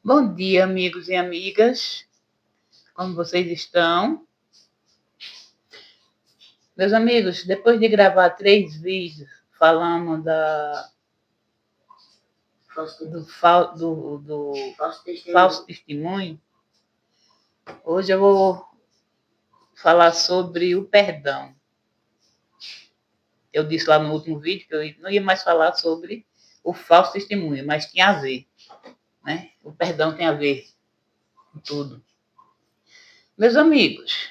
Bom dia, amigos e amigas. Como vocês estão? Meus amigos, depois de gravar 3 vídeos falando do falso testemunho, hoje eu vou falar sobre o perdão. Eu disse lá no último vídeo que eu não ia mais falar sobre o falso testemunho, mas tinha a ver, né? O perdão tem a ver com tudo. Meus amigos,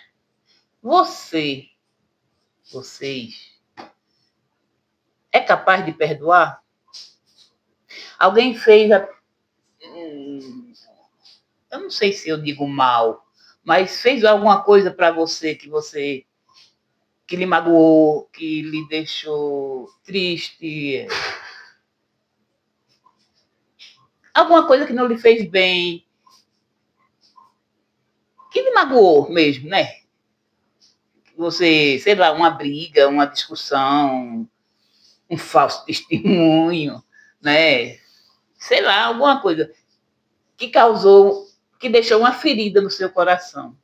vocês, é capaz de perdoar? Alguém fez eu não sei se eu digo mal, mas fez alguma coisa para você que lhe magoou, que lhe deixou triste, alguma coisa que não lhe fez bem, que lhe magoou mesmo, né? Você, sei lá, uma briga, uma discussão, um falso testemunho, né? Sei lá, alguma coisa que causou, que deixou uma ferida no seu coração,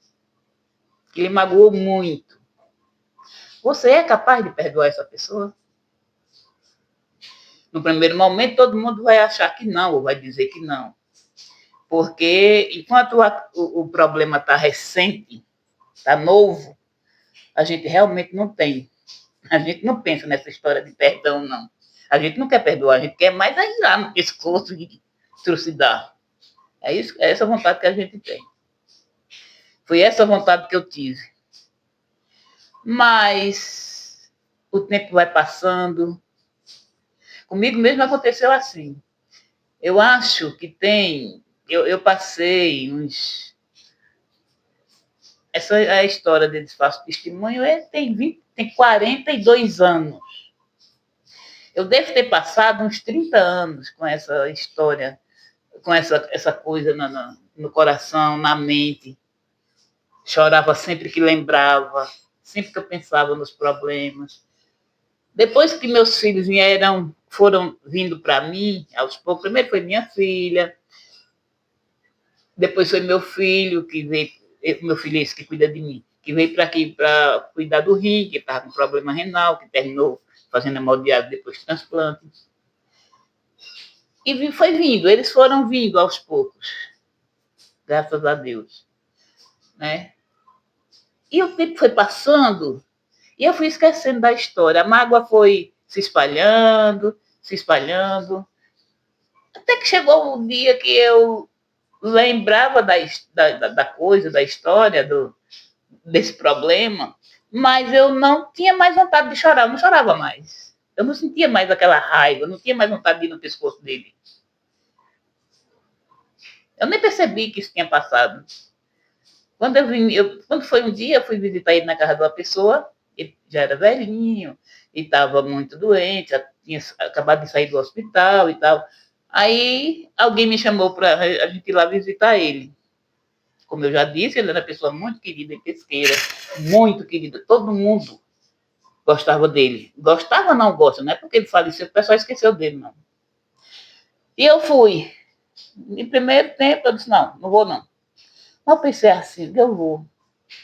que lhe magoou muito. Você é capaz de perdoar essa pessoa? No primeiro momento, todo mundo vai achar que não, ou vai dizer que não. Porque enquanto o problema está recente, está novo, a gente realmente não tem. A gente não pensa nessa história de perdão, não. A gente não quer perdoar, a gente quer mais ir lá no pescoço e trucidar. É essa vontade que a gente tem. Foi essa vontade que eu tive. Mas o tempo vai passando. Comigo mesmo aconteceu assim. Eu acho que tem. Eu passei uns. Essa é a história deles, faço testemunho, ele tem 42 anos. Eu devo ter passado uns 30 anos com essa história, com essa coisa no coração, na mente. Chorava sempre que lembrava, sempre que eu pensava nos problemas. Depois que meus filhos foram vindo para mim, aos poucos, primeiro foi minha filha, depois foi meu filho, que veio, meu filho é esse que cuida de mim, que veio para aqui para cuidar do rim, que estava com problema renal, que terminou fazendo hemodiálise depois de transplante. E foi vindo, eles foram vindo aos poucos, graças a Deus. Né? E o tempo foi passando e eu fui esquecendo da história. A mágoa foi se espalhando, até que chegou um dia que eu lembrava da coisa, da história, desse problema, mas eu não tinha mais vontade de chorar, eu não chorava mais. Eu não sentia mais aquela raiva, eu não tinha mais vontade de ir no pescoço dele. Eu nem percebi que isso tinha passado. Quando foi um dia, eu fui visitar ele na casa de uma pessoa, ele já era velhinho, e estava muito doente, já tinha acabado de sair do hospital e tal. Aí alguém me chamou para a gente ir lá visitar ele. Como eu já disse, ele era uma pessoa muito querida em Pesqueira, muito querida, todo mundo gostava dele. Gostava, não gosta, não é porque ele faleceu, o pessoal esqueceu dele, não. E eu fui. Em primeiro tempo, eu disse, não vou não. Mas eu pensei assim, eu vou.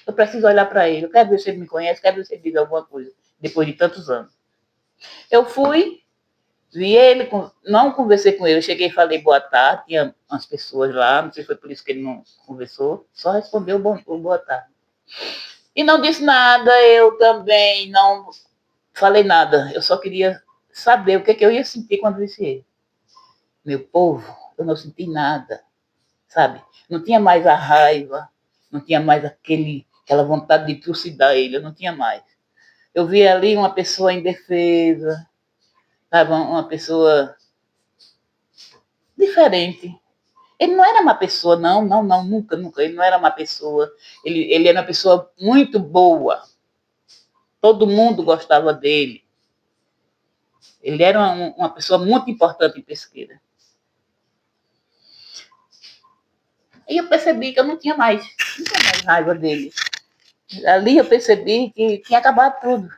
Eu preciso olhar para ele, eu quero ver se ele me conhece, quero ver se ele diz alguma coisa, depois de tantos anos. Eu fui, vi ele, não conversei com ele, eu cheguei e falei boa tarde, tinha umas pessoas lá, não sei se foi por isso que ele não conversou, só respondeu boa tarde. E não disse nada, eu também não falei nada, eu só queria saber o que eu ia sentir quando visse ele. Meu povo, eu não senti nada, sabe? Não tinha mais a raiva, não tinha mais aquela vontade de trucidar ele, eu não tinha mais. Eu vi ali uma pessoa indefesa, sabe? Uma pessoa diferente. Ele não era uma pessoa, não, nunca. Ele não era uma pessoa. Ele era uma pessoa muito boa. Todo mundo gostava dele. Ele era uma pessoa muito importante em Pesqueira. E eu percebi que eu não tinha mais raiva dele. Ali eu percebi que tinha acabado tudo.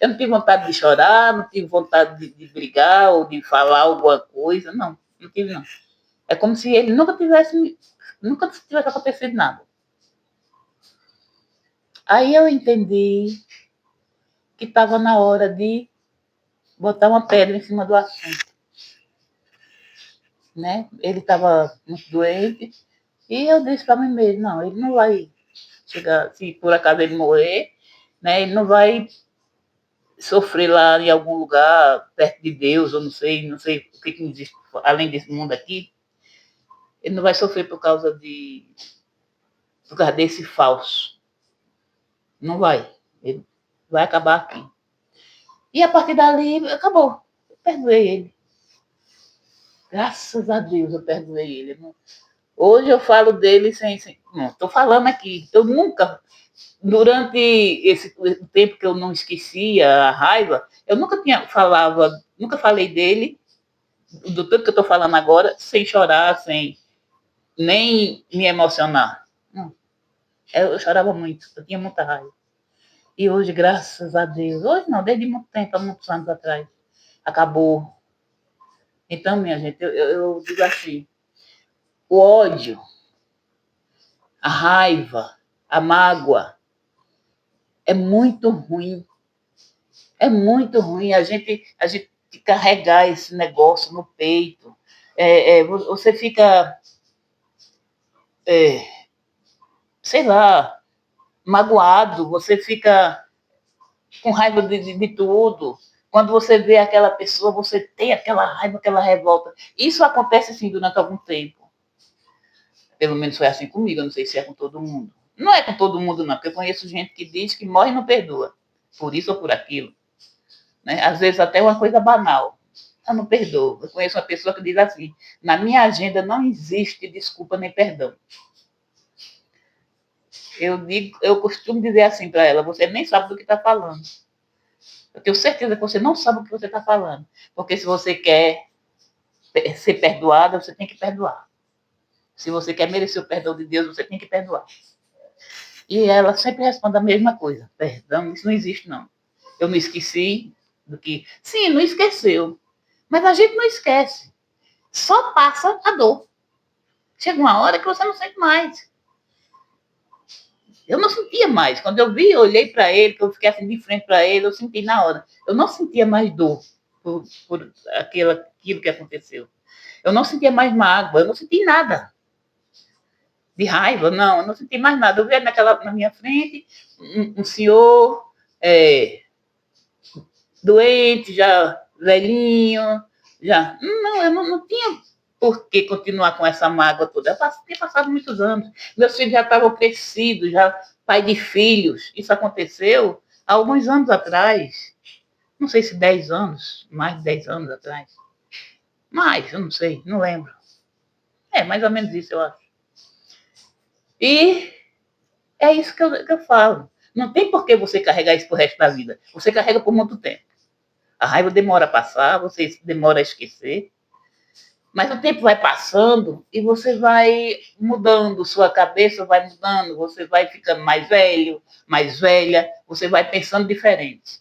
Eu não tive vontade de chorar, não tive vontade de brigar ou de falar alguma coisa, não tive não. É como se ele nunca tivesse acontecido nada. Aí eu entendi que estava na hora de botar uma pedra em cima do assunto, né? Ele estava muito doente e eu disse para mim mesmo, não, ele não vai chegar, se por acaso ele morrer, né? Ele não vai sofrer lá em algum lugar perto de Deus, ou não sei o que existe além desse mundo aqui. Ele não vai sofrer por causa desse falso. Não vai. Ele vai acabar aqui. E a partir dali, acabou. Eu perdoei ele. Graças a Deus eu perdoei ele. Hoje eu falo dele sem não, estou falando aqui. Eu nunca, durante esse tempo que eu não esquecia a raiva, eu nunca falei dele, do tanto que eu estou falando agora, sem chorar, sem nem me emocionar. Não. Eu chorava muito, eu tinha muita raiva. E hoje, graças a Deus, hoje não, desde muito tempo, há muitos anos atrás, acabou. Então, minha gente, eu digo assim, o ódio, a raiva, a mágoa, é muito ruim. É muito ruim a gente carregar esse negócio no peito. Você fica, é, sei lá, magoado, você fica com raiva de tudo. Quando você vê aquela pessoa, você tem aquela raiva, aquela revolta. Isso acontece assim durante algum tempo. Pelo menos foi assim comigo, eu não sei se é com todo mundo. Não é com todo mundo, não, porque eu conheço gente que diz que morre e não perdoa. Por isso ou por aquilo. Né? Às vezes até uma coisa banal. Eu não perdoo. Eu conheço uma pessoa que diz assim: na minha agenda não existe desculpa nem perdão. Eu costumo dizer assim para ela: você nem sabe do que está falando. Eu tenho certeza que você não sabe o que você está falando. Porque se você quer ser perdoada, você tem que perdoar. Se você quer merecer o perdão de Deus, você tem que perdoar. E ela sempre responde a mesma coisa: perdão, isso não existe, não. Eu me esqueci do que. Sim, não esqueceu. Mas a gente não esquece. Só passa a dor. Chega uma hora que você não sente mais. Eu não sentia mais. Quando eu vi, eu olhei para ele, que eu fiquei assim de frente para ele, eu senti na hora. Eu não sentia mais dor por aquilo que aconteceu. Eu não sentia mais mágoa, eu não senti nada. De raiva, não, eu não senti mais nada. Eu vi na minha frente um senhor doente, já velhinho, já. Não, eu não tinha por que continuar com essa mágoa toda. Eu tinha passado muitos anos. Meus filhos já estavam crescidos, já pai de filhos. Isso aconteceu há alguns anos atrás. Não sei se 10 anos, mais de 10 anos atrás. Mais, eu não sei, não lembro. É, mais ou menos isso, eu acho. E é isso que eu falo. Não tem por que você carregar isso pro resto da vida. Você carrega por muito tempo. A raiva demora a passar, você demora a esquecer. Mas o tempo vai passando e você vai mudando, sua cabeça vai mudando, você vai ficando mais velho, mais velha, você vai pensando diferente.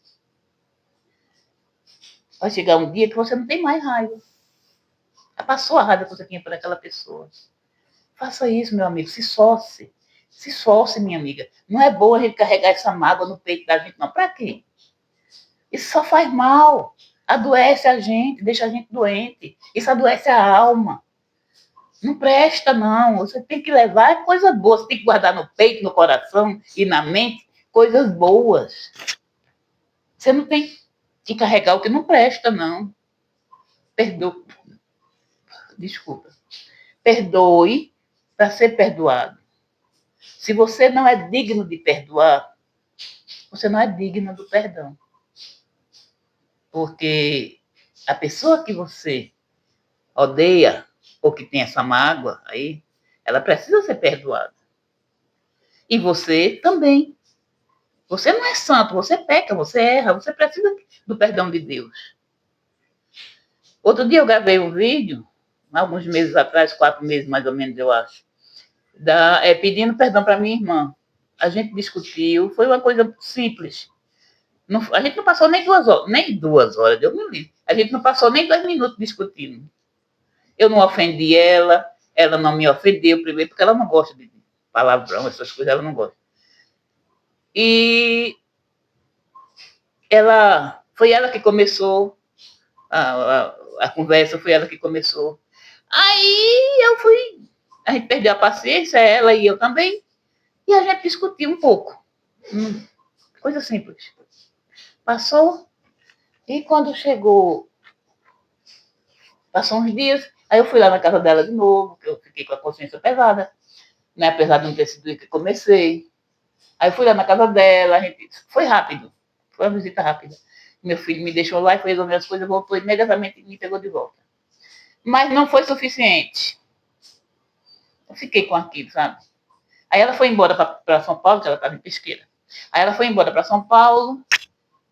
Vai chegar um dia que você não tem mais raiva. Já passou a raiva que você tinha por aquela pessoa. Faça isso, meu amigo, se esforce. Se esforce, minha amiga. Não é bom a gente carregar essa mágoa no peito da gente, não. Para quê? Isso só faz mal. Adoece a gente, deixa a gente doente. Isso adoece a alma. Não presta, não. Você tem que levar coisa boa. Você tem que guardar no peito, no coração e na mente coisas boas. Você não tem que carregar o que não presta, não. Perdoe. Desculpa. Perdoe para ser perdoado. Se você não é digno de perdoar, você não é digno do perdão. Porque a pessoa que você odeia ou que tem essa mágoa aí, ela precisa ser perdoada. E você também. Você não é santo, você peca, você erra, você precisa do perdão de Deus. Outro dia eu gravei um vídeo, alguns meses atrás, 4 meses mais ou menos, eu acho, pedindo perdão para minha irmã. A gente discutiu, foi uma coisa simples. A gente não passou nem 2 horas, Deus me livre. A gente não passou nem 2 minutos discutindo. Eu não ofendi ela não me ofendeu primeiro, porque ela não gosta de palavrão, essas coisas, ela não gosta. E foi ela que começou a conversa, foi ela que começou. Aí a gente perdeu a paciência, ela e eu também, e a gente discutiu um pouco. Coisa simples. Passou, e quando chegou, passou uns dias, aí eu fui lá na casa dela de novo, que eu fiquei com a consciência pesada, né? Apesar de não ter sido eu que comecei. Aí eu fui lá na casa dela, a gente, foi rápido, foi uma visita rápida. Meu filho me deixou lá e foi resolver as coisas, voltou imediatamente e me pegou de volta. Mas não foi suficiente. Eu fiquei com aquilo, sabe? Aí ela foi embora para São Paulo, que ela estava em Pesqueira. Aí ela foi embora para São Paulo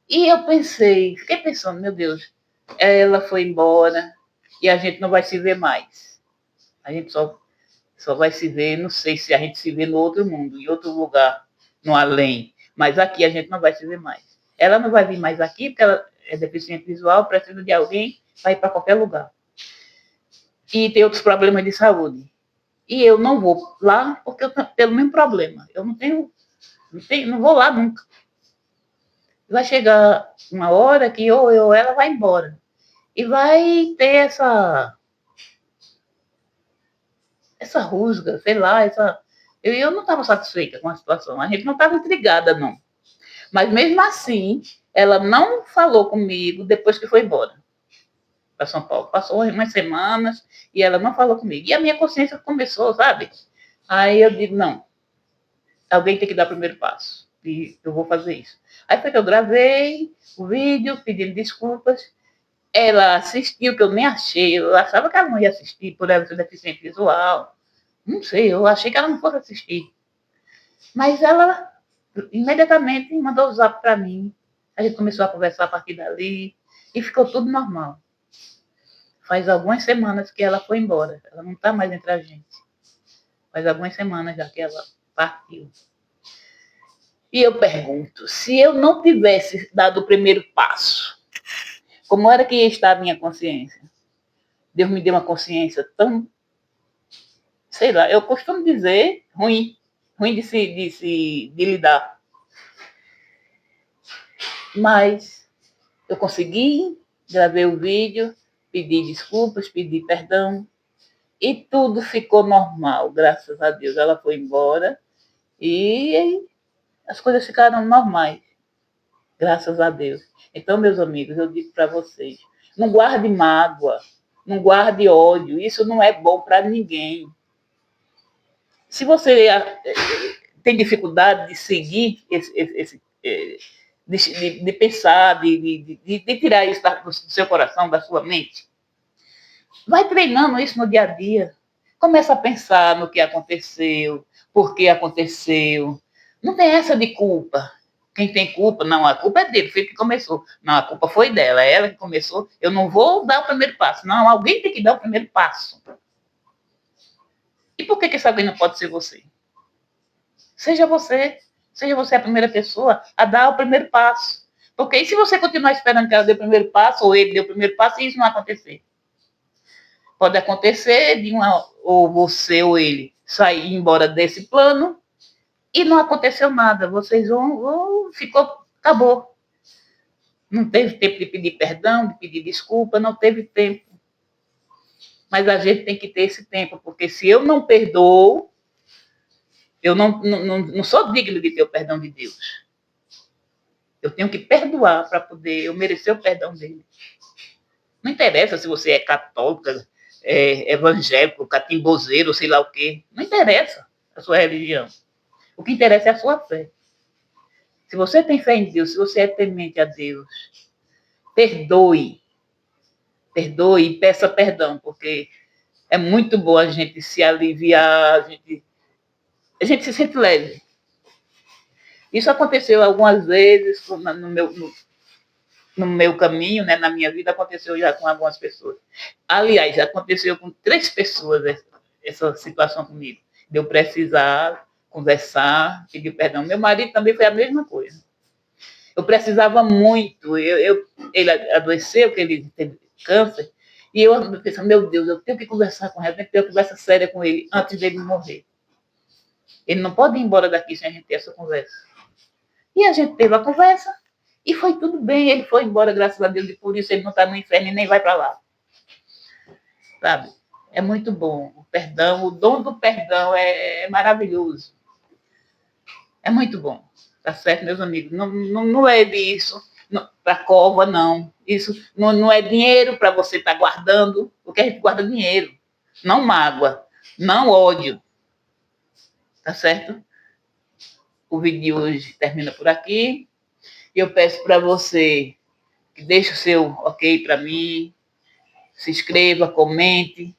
e eu pensei, fiquei pensando, meu Deus, ela foi embora e a gente não vai se ver mais. A gente só vai se ver, não sei se a gente se vê no outro mundo, em outro lugar, no além. Mas aqui a gente não vai se ver mais. Ela não vai vir mais aqui porque ela é deficiente visual, precisa de alguém para ir para qualquer lugar. E tem outros problemas de saúde. E eu não vou lá porque eu tenho o mesmo problema. Eu não vou lá nunca. Vai chegar uma hora que ou eu ou ela vai embora. E vai ter essa rusga, sei lá, eu não estava satisfeita com a situação. A gente não estava intrigada, não. Mas mesmo assim, ela não falou comigo depois que foi embora para São Paulo. Passou umas semanas e ela não falou comigo. E a minha consciência começou, sabe? Aí eu digo, não, alguém tem que dar o primeiro passo. E eu vou fazer isso. Aí foi que eu gravei o vídeo pedindo desculpas. Ela assistiu, que eu nem achei. Eu achava que ela não ia assistir por ela ser deficiente visual. Não sei, eu achei que ela não fosse assistir. Mas ela imediatamente mandou o zap para mim. A gente começou a conversar a partir dali e ficou tudo normal. Faz algumas semanas que ela foi embora. Ela não está mais entre a gente. Faz algumas semanas já que ela partiu. E eu pergunto, se eu não tivesse dado o primeiro passo, como era que ia estar a minha consciência? Deus me deu uma consciência tão, sei lá, eu costumo dizer, ruim de lidar. Mas eu consegui, gravei o vídeo, pedi desculpas, pedi perdão, e tudo ficou normal, graças a Deus. Ela foi embora e as coisas ficaram normais, graças a Deus. Então, meus amigos, eu digo para vocês, não guarde mágoa, não guarde ódio, isso não é bom para ninguém. Se você tem dificuldade de seguir de pensar, de tirar isso do seu coração, da sua mente, vai treinando isso no dia a dia. Começa a pensar no que aconteceu, por que aconteceu. Não tem essa de culpa. Quem tem culpa, não, a culpa é dele, foi ele que começou. Não, a culpa foi dela, é ela que começou. Eu não vou dar o primeiro passo. Não, alguém tem que dar o primeiro passo. E por que essa alguém não pode ser você? Seja você. Seja você a primeira pessoa a dar o primeiro passo. Porque e se você continuar esperando que ela dê o primeiro passo, ou ele dê o primeiro passo, e isso não acontecer? Pode acontecer ou você ou ele sair embora desse plano e não aconteceu nada. Vocês acabou. Não teve tempo de pedir perdão, de pedir desculpa, não teve tempo. Mas a gente tem que ter esse tempo, porque se eu não perdoo, eu não sou digno de ter o perdão de Deus. Eu tenho que perdoar para poder eu merecer o perdão dele. Não interessa se você é católica, evangélico, catimbozeiro, sei lá o quê. Não interessa a sua religião. O que interessa é a sua fé. Se você tem fé em Deus, se você é temente a Deus, perdoe. Perdoe e peça perdão, porque é muito bom a gente se aliviar, a gente se sente leve. Isso aconteceu algumas vezes no meu caminho, né, na minha vida, aconteceu já com algumas pessoas. Aliás, aconteceu com 3 pessoas essa situação comigo. De eu precisar conversar, pedir perdão. Meu marido também foi a mesma coisa. Eu precisava muito. Ele adoeceu, que ele teve câncer, E eu pensando, meu Deus, eu tenho que conversar com ele, tenho que ter uma conversa séria com ele antes dele morrer. Ele não pode ir embora daqui sem a gente ter essa conversa. E a gente teve a conversa e foi tudo bem. Ele foi embora, graças a Deus, e por isso ele não está no inferno e nem vai para lá. Sabe? É muito bom. O perdão, o dom do perdão é maravilhoso. É muito bom. Tá certo, meus amigos? Não é disso para cova, não. Isso não é dinheiro para você estar guardando, porque a gente guarda dinheiro. Não mágoa, não ódio. Tá certo? O vídeo de hoje termina por aqui. Eu peço para você que deixe o seu ok para mim, se inscreva, comente,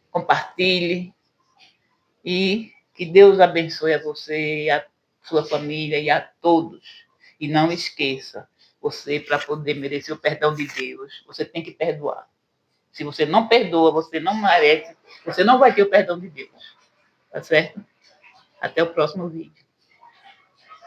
compartilhe e que Deus abençoe a você e a sua família e a todos. E não esqueça, você, para poder merecer o perdão de Deus, você tem que perdoar. Se você não perdoa, você não merece, você não vai ter o perdão de Deus. Tá certo? Até o próximo vídeo.